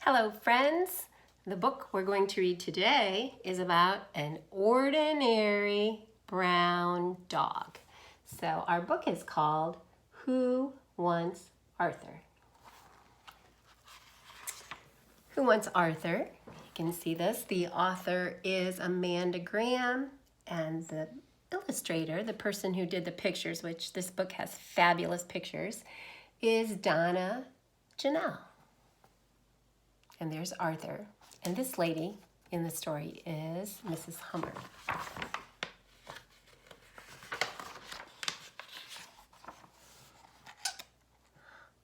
Hello, friends. The book we're going to read today is about an ordinary brown dog. So our book is called Who Wants Arthur? Who Wants Arthur? You can see this. The author is Amanda Graham, and the illustrator, the person who did the pictures, which this book has fabulous pictures, is Donna Janelle. And there's Arthur. And this lady in the story is Mrs. Humber.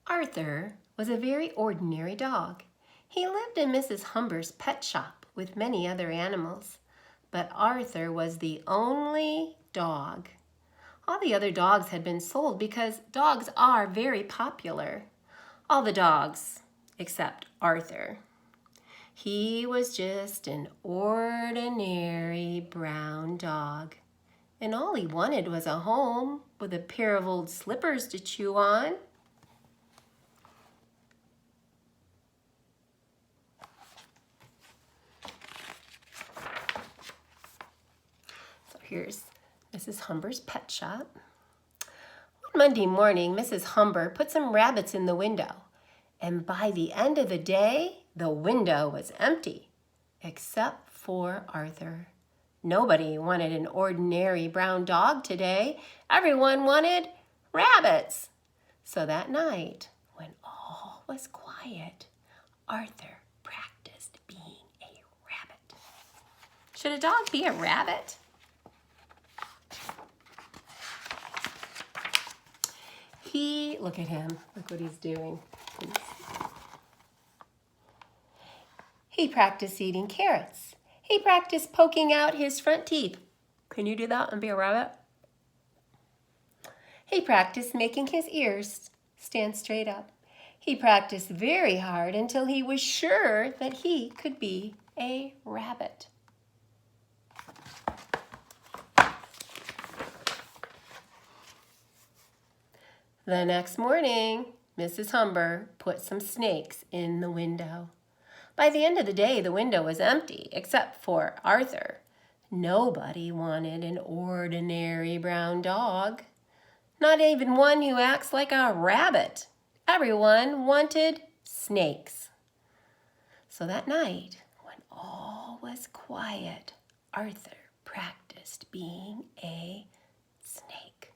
Arthur was a very ordinary dog. He lived in Mrs. Humber's pet shop with many other animals, but Arthur was the only dog. All the other dogs had been sold because dogs are very popular. All the dogs except Arthur. He was just an ordinary brown dog, and all he wanted was a home with a pair of old slippers to chew on. So here's Mrs. Humber's pet shop. One Monday morning, Mrs. Humber put some rabbits in the window, and by the end of the day, the window was empty, except for Arthur. Nobody wanted an ordinary brown dog today. Everyone wanted rabbits. So that night, when all was quiet, Arthur practiced being a rabbit. Should a dog be a rabbit? Look at him. Look what he's doing. He practiced eating carrots. He practiced poking out his front teeth. Can you do that and be a rabbit? He practiced making his ears stand straight up. He practiced very hard until he was sure that he could be a rabbit. The next morning, Mrs. Humber put some snakes in the window. By the end of the day, the window was empty, except for Arthur. Nobody wanted an ordinary brown dog, not even one who acts like a rabbit. Everyone wanted snakes. So that night, when all was quiet, Arthur practiced being a snake.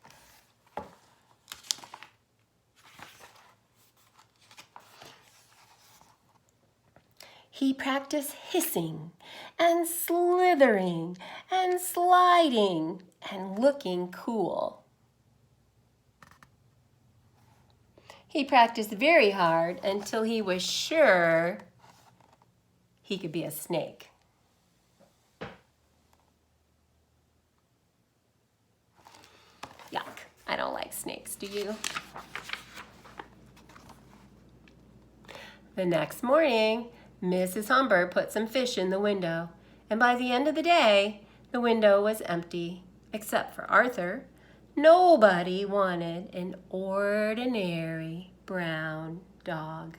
He practiced hissing and slithering and sliding and looking cool. He practiced very hard until he was sure he could be a snake. Yuck, I don't like snakes, do you? The next morning, Mrs. Humber put some fish in the window, and by the end of the day, the window was empty, except for Arthur. Nobody wanted an ordinary brown dog.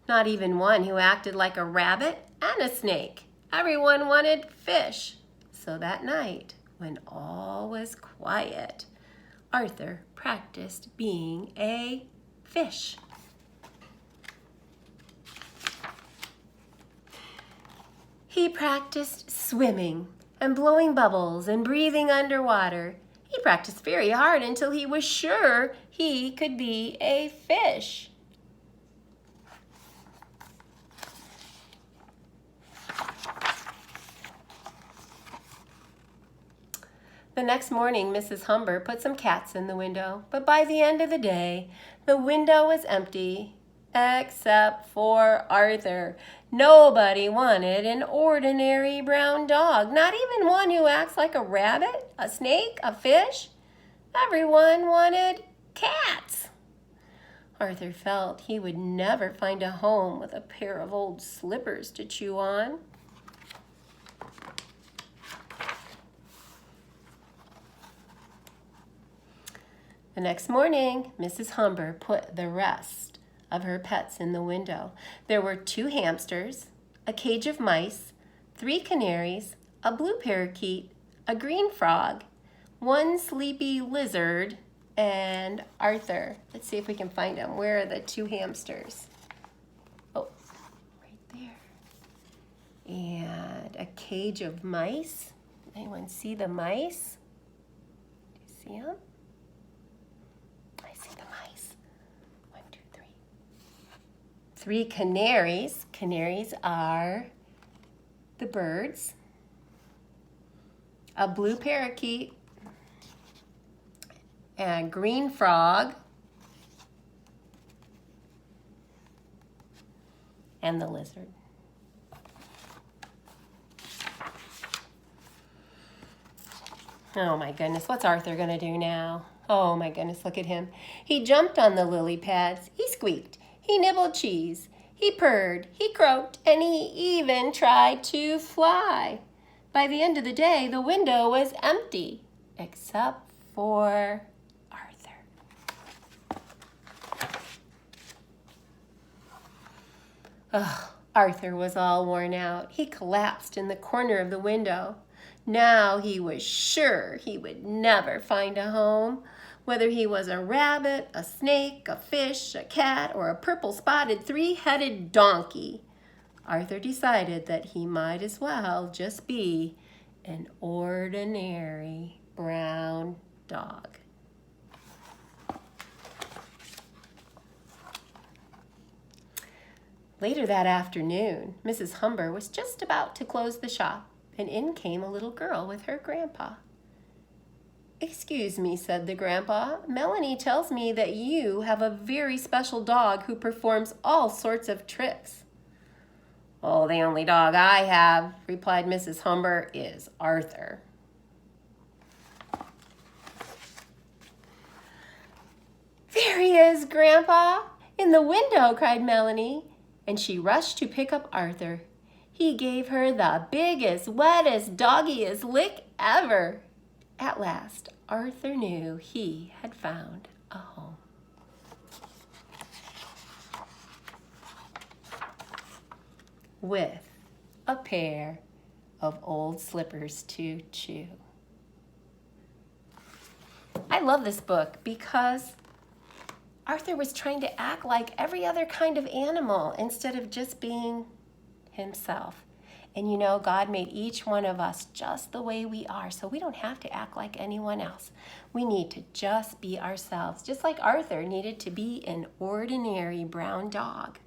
Not even one who acted like a rabbit and a snake. Everyone wanted fish. So that night, when all was quiet, Arthur practiced being a fish. He practiced swimming and blowing bubbles and breathing underwater. He practiced very hard until he was sure he could be a fish. The next morning, Mrs. Humber put some cats in the window, but by the end of the day, the window was empty, except for Arthur. Nobody wanted an ordinary brown dog, not even one who acts like a rabbit, a snake, a fish. Everyone wanted cats. Arthur felt he would never find a home with a pair of old slippers to chew on. The next morning, Mrs. Humber put the rest of her pets in the window. There were 2 hamsters, a cage of mice, 3 canaries, a blue parakeet, a green frog, 1 sleepy lizard, and Arthur. Let's see if we can find him. Where are the 2 hamsters? Oh, right there. And a cage of mice. Anyone see the mice? Do you see them? I see the mice. 1, 2, 3. 3 canaries. Canaries are the birds. A blue parakeet. And a green frog. And the lizard. Oh my goodness, what's Arthur gonna do now? Oh my goodness, look at him. He jumped on the lily pads, he squeaked, he nibbled cheese, he purred, he croaked, and he even tried to fly. By the end of the day, the window was empty, except for Arthur. Oh, Arthur was all worn out. He collapsed in the corner of the window. Now he was sure he would never find a home. Whether he was a rabbit, a snake, a fish, a cat, or a purple-spotted 3-headed donkey, Arthur decided that he might as well just be an ordinary brown dog. Later that afternoon, Mrs. Humber was just about to close the shop, and in came a little girl with her grandpa. "Excuse me," said the grandpa. "Melanie tells me that you have a very special dog who performs all sorts of tricks." "Oh, the only dog I have," replied Mrs. Humber, "is Arthur." "There he is, Grandpa, in the window," cried Melanie, and she rushed to pick up Arthur. He gave her the biggest, wettest, doggiest lick ever. At last, Arthur knew he had found a home. With a pair of old slippers to chew. I love this book because Arthur was trying to act like every other kind of animal instead of just being himself. And you know, God made each one of us just the way we are, so we don't have to act like anyone else. We need to just be ourselves, just like Arthur needed to be an ordinary brown dog.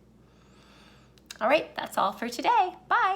All right, that's all for today. Bye.